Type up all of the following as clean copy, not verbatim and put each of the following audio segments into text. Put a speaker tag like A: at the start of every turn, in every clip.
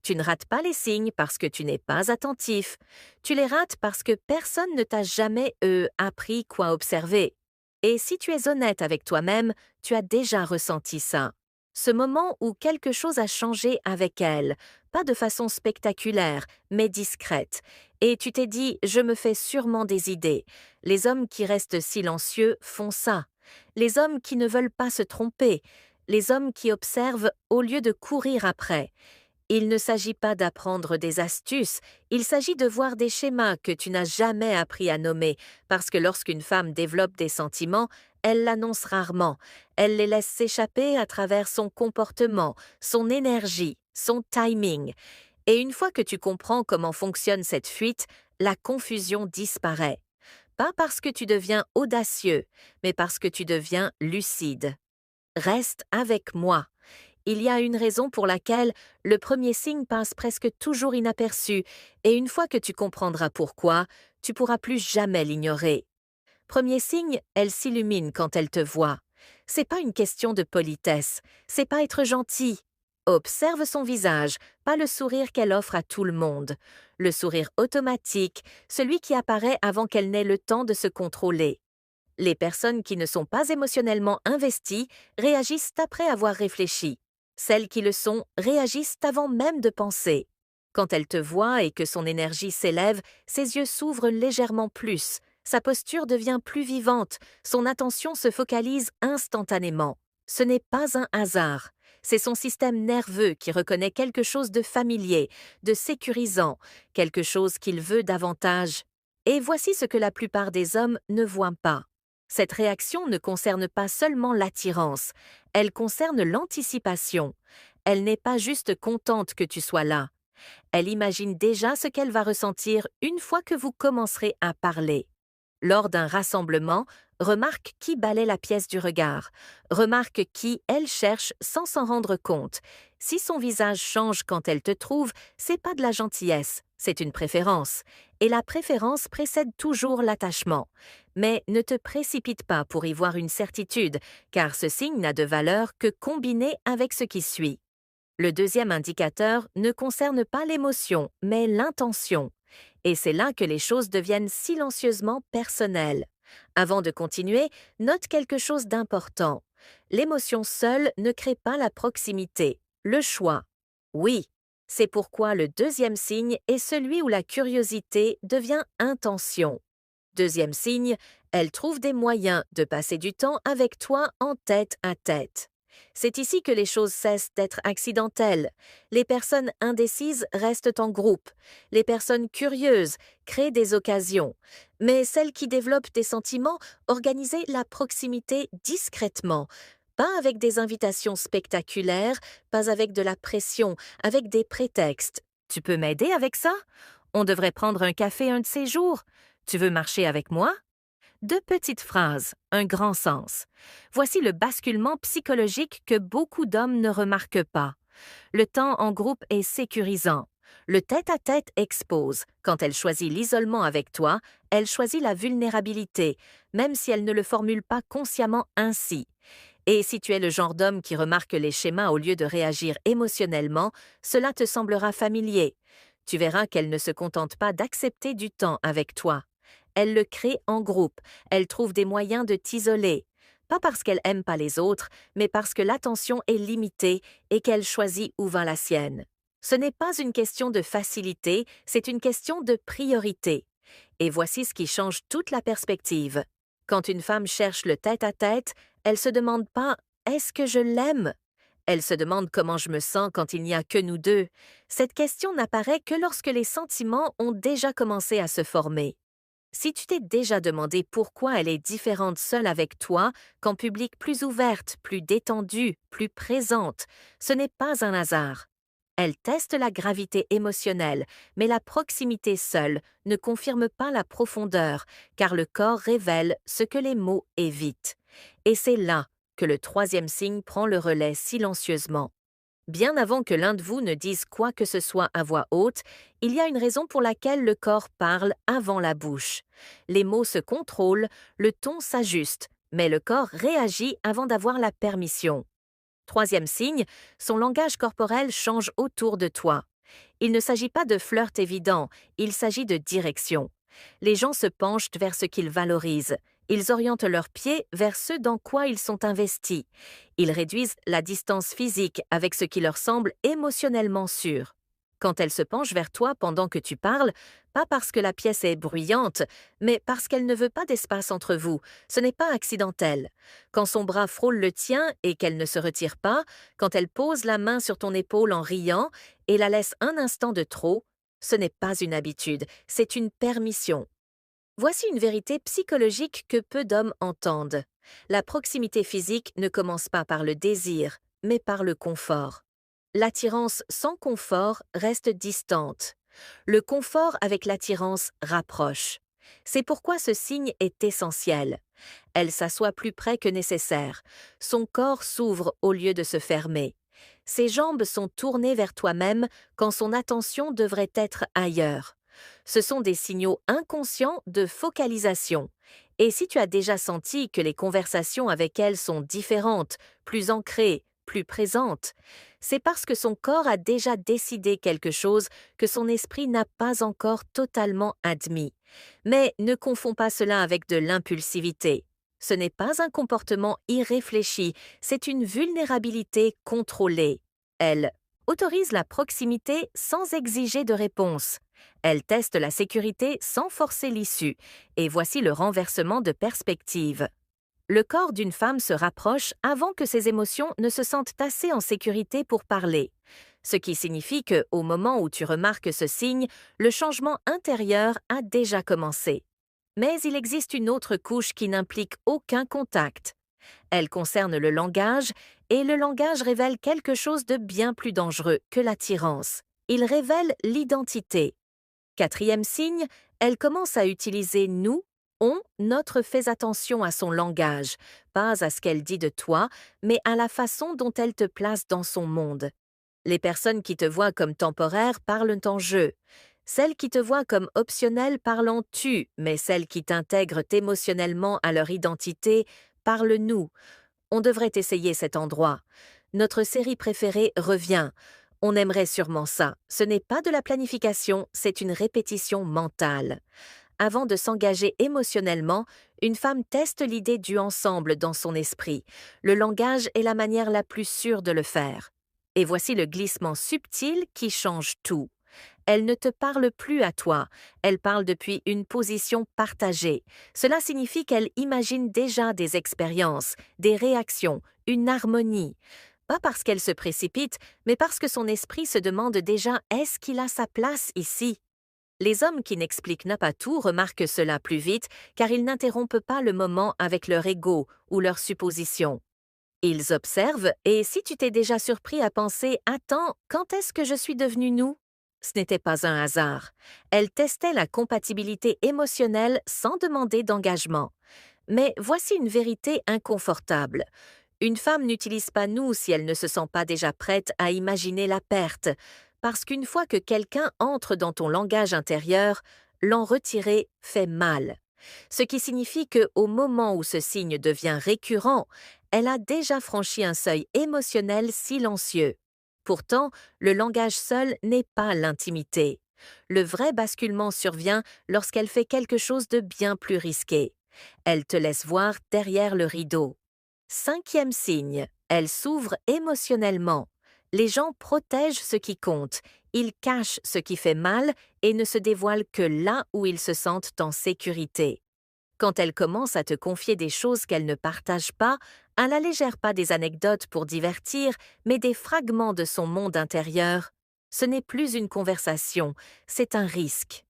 A: Tu ne rates pas les signes parce que tu n'es pas attentif. Tu les rates parce que personne ne t'a jamais, appris quoi observer. Et si tu es honnête avec toi-même, tu as déjà ressenti ça. Ce moment où quelque chose a changé avec elle, pas de façon spectaculaire, mais discrète. Et tu t'es dit, je me fais sûrement des idées. Les hommes qui restent silencieux font ça. Les hommes qui ne veulent pas se tromper. Les hommes qui observent au lieu de courir après. Il ne s'agit pas d'apprendre des astuces, il s'agit de voir des schémas que tu n'as jamais appris à nommer, parce que lorsqu'une femme développe des sentiments, elle l'annonce rarement, elle les laisse s'échapper à travers son comportement, son énergie, son timing. Et une fois que tu comprends comment fonctionne cette fuite, la confusion disparaît. Pas parce que tu deviens audacieux, mais parce que tu deviens lucide. Reste avec moi. Il y a une raison pour laquelle le premier signe passe presque toujours inaperçu, et une fois que tu comprendras pourquoi, tu pourras plus jamais l'ignorer. Premier signe, elle s'illumine quand elle te voit. C'est pas une question de politesse, c'est pas être gentil. Observe son visage, pas le sourire qu'elle offre à tout le monde. Le sourire automatique, celui qui apparaît avant qu'elle n'ait le temps de se contrôler. Les personnes qui ne sont pas émotionnellement investies réagissent après avoir réfléchi. Celles qui le sont réagissent avant même de penser. Quand elle te voit et que son énergie s'élève, ses yeux s'ouvrent légèrement plus, sa posture devient plus vivante, son attention se focalise instantanément. Ce n'est pas un hasard. C'est son système nerveux qui reconnaît quelque chose de familier, de sécurisant, quelque chose qu'il veut davantage. Et voici ce que la plupart des hommes ne voient pas. Cette réaction ne concerne pas seulement l'attirance, elle concerne l'anticipation. Elle n'est pas juste contente que tu sois là. Elle imagine déjà ce qu'elle va ressentir une fois que vous commencerez à parler. Lors d'un rassemblement, remarque qui balaie la pièce du regard. Remarque qui elle cherche sans s'en rendre compte. Si son visage change quand elle te trouve, c'est pas de la gentillesse, c'est une préférence. Et la préférence précède toujours l'attachement. Mais ne te précipite pas pour y voir une certitude, car ce signe n'a de valeur que combiné avec ce qui suit. Le deuxième indicateur ne concerne pas l'émotion, mais l'intention. Et c'est là que les choses deviennent silencieusement personnelles. Avant de continuer, note quelque chose d'important. L'émotion seule ne crée pas la proximité, le choix. Oui, c'est pourquoi le deuxième signe est celui où la curiosité devient intention. Deuxième signe, elle trouve des moyens de passer du temps avec toi en tête à tête. C'est ici que les choses cessent d'être accidentelles. Les personnes indécises restent en groupe. Les personnes curieuses créent des occasions. Mais celles qui développent des sentiments organisent la proximité discrètement. Pas avec des invitations spectaculaires, pas avec de la pression, avec des prétextes. Tu peux m'aider avec ça? On devrait prendre un café un de ces jours. Tu veux marcher avec moi? Deux petites phrases, un grand sens. Voici le basculement psychologique que beaucoup d'hommes ne remarquent pas. Le temps en groupe est sécurisant. Le tête-à-tête expose. Quand elle choisit l'isolement avec toi, elle choisit la vulnérabilité, même si elle ne le formule pas consciemment ainsi. Et si tu es le genre d'homme qui remarque les schémas au lieu de réagir émotionnellement, cela te semblera familier. Tu verras qu'elle ne se contente pas d'accepter du temps avec toi. Elle le crée en groupe, elle trouve des moyens de t'isoler. Pas parce qu'elle aime pas les autres, mais parce que l'attention est limitée et qu'elle choisit où va la sienne. Ce n'est pas une question de facilité, c'est une question de priorité. Et voici ce qui change toute la perspective. Quand une femme cherche le tête-à-tête, elle se demande pas « Est-ce que je l'aime ?» Elle se demande comment je me sens quand il n'y a que nous deux. Cette question n'apparaît que lorsque les sentiments ont déjà commencé à se former. Si tu t'es déjà demandé pourquoi elle est différente seule avec toi, qu'en public plus ouverte, plus détendue, plus présente, ce n'est pas un hasard. Elle teste la gravité émotionnelle, mais la proximité seule ne confirme pas la profondeur, car le corps révèle ce que les mots évitent. Et c'est là que le troisième signe prend le relais silencieusement. Bien avant que l'un de vous ne dise quoi que ce soit à voix haute, il y a une raison pour laquelle le corps parle avant la bouche. Les mots se contrôlent, le ton s'ajuste, mais le corps réagit avant d'avoir la permission. Troisième signe, son langage corporel change autour de toi. Il ne s'agit pas de flirt évident, il s'agit de direction. Les gens se penchent vers ce qu'ils valorisent. Ils orientent leurs pieds vers ce dans quoi ils sont investis. Ils réduisent la distance physique avec ce qui leur semble émotionnellement sûr. Quand elle se penche vers toi pendant que tu parles, pas parce que la pièce est bruyante, mais parce qu'elle ne veut pas d'espace entre vous, ce n'est pas accidentel. Quand son bras frôle le tien et qu'elle ne se retire pas, quand elle pose la main sur ton épaule en riant et la laisse un instant de trop, ce n'est pas une habitude, c'est une permission. Voici une vérité psychologique que peu d'hommes entendent. La proximité physique ne commence pas par le désir, mais par le confort. L'attirance sans confort reste distante. Le confort avec l'attirance rapproche. C'est pourquoi ce signe est essentiel. Elle s'assoit plus près que nécessaire. Son corps s'ouvre au lieu de se fermer. Ses jambes sont tournées vers toi-même quand son attention devrait être ailleurs. Ce sont des signaux inconscients de focalisation. Et si tu as déjà senti que les conversations avec elle sont différentes, plus ancrées, plus présentes, c'est parce que son corps a déjà décidé quelque chose que son esprit n'a pas encore totalement admis. Mais ne confonds pas cela avec de l'impulsivité. Ce n'est pas un comportement irréfléchi, c'est une vulnérabilité contrôlée. Elle autorise la proximité sans exiger de réponse. Elle teste la sécurité sans forcer l'issue. Et voici le renversement de perspective. Le corps d'une femme se rapproche avant que ses émotions ne se sentent assez en sécurité pour parler. Ce qui signifie que, au moment où tu remarques ce signe, le changement intérieur a déjà commencé. Mais il existe une autre couche qui n'implique aucun contact. Elle concerne le langage, et le langage révèle quelque chose de bien plus dangereux que l'attirance. Il révèle l'identité. Quatrième signe, elle commence à utiliser nous, on, notre fais attention à son langage, pas à ce qu'elle dit de toi, mais à la façon dont elle te place dans son monde. Les personnes qui te voient comme temporaire parlent en jeu. Celles qui te voient comme optionnelles parlent en tu, mais celles qui t'intègrent émotionnellement à leur identité parlent nous. On devrait essayer cet endroit. Notre série préférée revient. On aimerait sûrement ça. Ce n'est pas de la planification, c'est une répétition mentale. Avant de s'engager émotionnellement, une femme teste l'idée du ensemble dans son esprit. Le langage est la manière la plus sûre de le faire. Et voici le glissement subtil qui change tout. Elle ne te parle plus à toi, elle parle depuis une position partagée. Cela signifie qu'elle imagine déjà des expériences, des réactions, une harmonie. Pas parce qu'elle se précipite, mais parce que son esprit se demande déjà est-ce qu'il a sa place ici? Les hommes qui n'expliquent pas tout remarquent cela plus vite car ils n'interrompent pas le moment avec leur ego ou leurs suppositions. Ils observent et si tu t'es déjà surpris à penser « Attends, quand est-ce que je suis devenu nous ?» Ce n'était pas un hasard. Elle testait la compatibilité émotionnelle sans demander d'engagement. Mais voici une vérité inconfortable. Une femme n'utilise pas nous si elle ne se sent pas déjà prête à imaginer la perte, parce qu'une fois que quelqu'un entre dans ton langage intérieur, l'en retirer fait mal. Ce qui signifie qu'au moment où ce signe devient récurrent, elle a déjà franchi un seuil émotionnel silencieux. Pourtant, le langage seul n'est pas l'intimité. Le vrai basculement survient lorsqu'elle fait quelque chose de bien plus risqué. Elle te laisse voir derrière le rideau. Cinquième signe, elle s'ouvre émotionnellement. Les gens protègent ce qui compte, ils cachent ce qui fait mal et ne se dévoilent que là où ils se sentent en sécurité. Quand elle commence à te confier des choses qu'elle ne partage pas, elle n'allégère pas des anecdotes pour divertir, mais des fragments de son monde intérieur. Ce n'est plus une conversation, c'est un risque.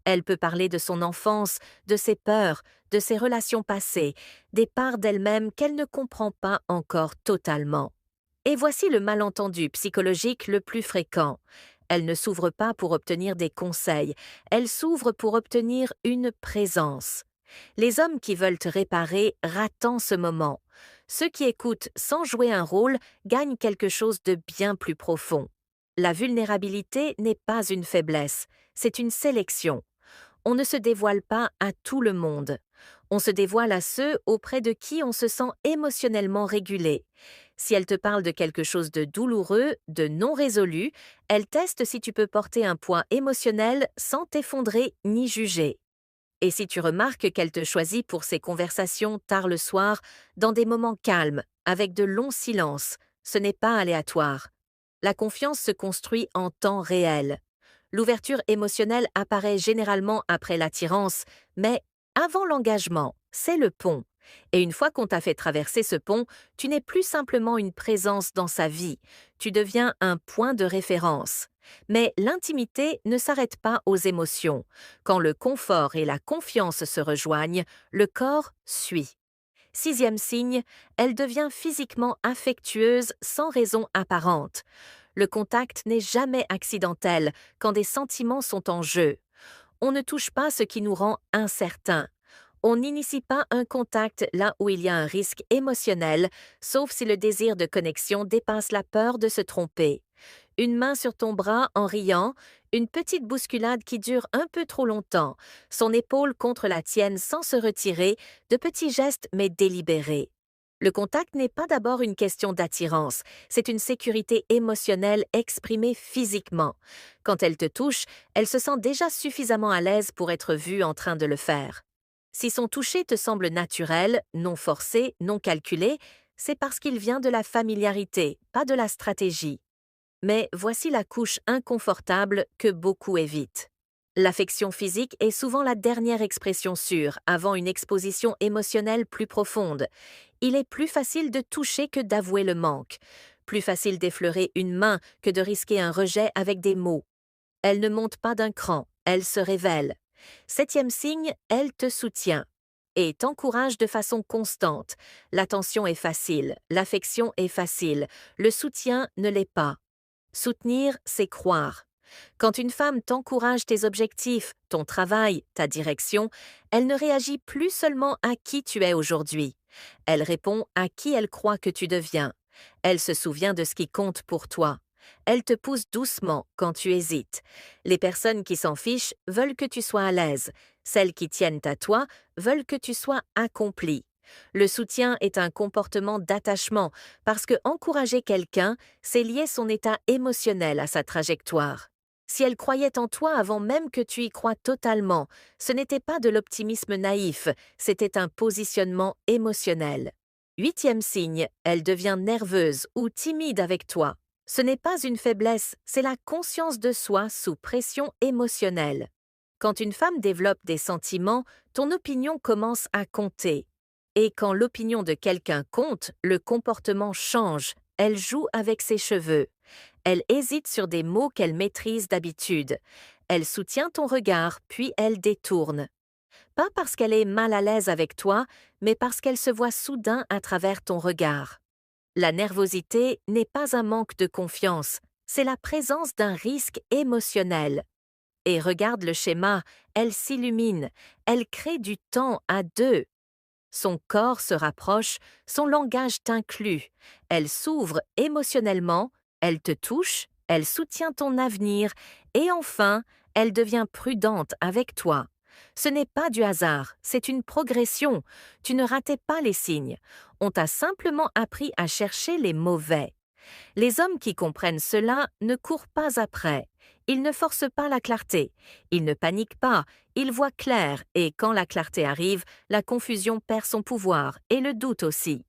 A: Elle peut parler de son enfance, de ses peurs, de ses relations passées, des parts d'elle-même qu'elle ne comprend pas encore totalement. Et voici le malentendu psychologique le plus fréquent. Elle ne s'ouvre pas pour obtenir des conseils, elle s'ouvre pour obtenir une présence. Les hommes qui veulent te réparer ratent ce moment. Ceux qui écoutent sans jouer un rôle gagnent quelque chose de bien plus profond. La vulnérabilité n'est pas une faiblesse, c'est une sélection. On ne se dévoile pas à tout le monde. On se dévoile à ceux auprès de qui on se sent émotionnellement régulé. Si elle te parle de quelque chose de douloureux, de non résolu, elle teste si tu peux porter un poids émotionnel sans t'effondrer ni juger. Et si tu remarques qu'elle te choisit pour ses conversations tard le soir, dans des moments calmes, avec de longs silences, ce n'est pas aléatoire. La confiance se construit en temps réel. L'ouverture émotionnelle apparaît généralement après l'attirance, mais avant l'engagement, c'est le pont. Et une fois qu'on t'a fait traverser ce pont, tu n'es plus simplement une présence dans sa vie, tu deviens un point de référence. Mais l'intimité ne s'arrête pas aux émotions. Quand le confort et la confiance se rejoignent, le corps suit. Sixième signe, elle devient physiquement affectueuse sans raison apparente. Le contact n'est jamais accidentel quand des sentiments sont en jeu. On ne touche pas ce qui nous rend incertains. On n'initie pas un contact là où il y a un risque émotionnel, sauf si le désir de connexion dépasse la peur de se tromper. Une main sur ton bras en riant, une petite bousculade qui dure un peu trop longtemps, son épaule contre la tienne sans se retirer, de petits gestes mais délibérés. Le contact n'est pas d'abord une question d'attirance, c'est une sécurité émotionnelle exprimée physiquement. Quand elle te touche, elle se sent déjà suffisamment à l'aise pour être vue en train de le faire. Si son toucher te semble naturel, non forcé, non calculé, c'est parce qu'il vient de la familiarité, pas de la stratégie. Mais voici la couche inconfortable que beaucoup évitent. L'affection physique est souvent la dernière expression sûre avant une exposition émotionnelle plus profonde. Il est plus facile de toucher que d'avouer le manque, plus facile d'effleurer une main que de risquer un rejet avec des mots. Elle ne monte pas d'un cran, elle se révèle. Septième signe, elle te soutient et t'encourage de façon constante. L'attention est facile, l'affection est facile, le soutien ne l'est pas. Soutenir, c'est croire. Quand une femme t'encourage tes objectifs, ton travail, ta direction, elle ne réagit plus seulement à qui tu es aujourd'hui. Elle répond à qui elle croit que tu deviens. Elle se souvient de ce qui compte pour toi. Elle te pousse doucement quand tu hésites. Les personnes qui s'en fichent veulent que tu sois à l'aise. Celles qui tiennent à toi veulent que tu sois accompli. Le soutien est un comportement d'attachement parce que encourager quelqu'un, c'est lier son état émotionnel à sa trajectoire. Si elle croyait en toi avant même que tu y crois totalement, ce n'était pas de l'optimisme naïf, c'était un positionnement émotionnel. Huitième signe, elle devient nerveuse ou timide avec toi. Ce n'est pas une faiblesse, c'est la conscience de soi sous pression émotionnelle. Quand une femme développe des sentiments, ton opinion commence à compter. Et quand l'opinion de quelqu'un compte, le comportement change. Elle joue avec ses cheveux. Elle hésite sur des mots qu'elle maîtrise d'habitude. Elle soutient ton regard, puis elle détourne. Pas parce qu'elle est mal à l'aise avec toi, mais parce qu'elle se voit soudain à travers ton regard. La nervosité n'est pas un manque de confiance, c'est la présence d'un risque émotionnel. Et regarde le schéma, elle s'illumine, elle crée du temps à deux. Son corps se rapproche, son langage t'inclut. Elle s'ouvre émotionnellement, elle te touche, elle soutient ton avenir et enfin, elle devient prudente avec toi. Ce n'est pas du hasard, c'est une progression. Tu ne ratais pas les signes. On t'a simplement appris à chercher les mauvais. Les hommes qui comprennent cela ne courent pas après. Ils ne forcent pas la clarté. Ils ne paniquent pas. Ils voient clair et quand la clarté arrive, la confusion perd son pouvoir et le doute aussi.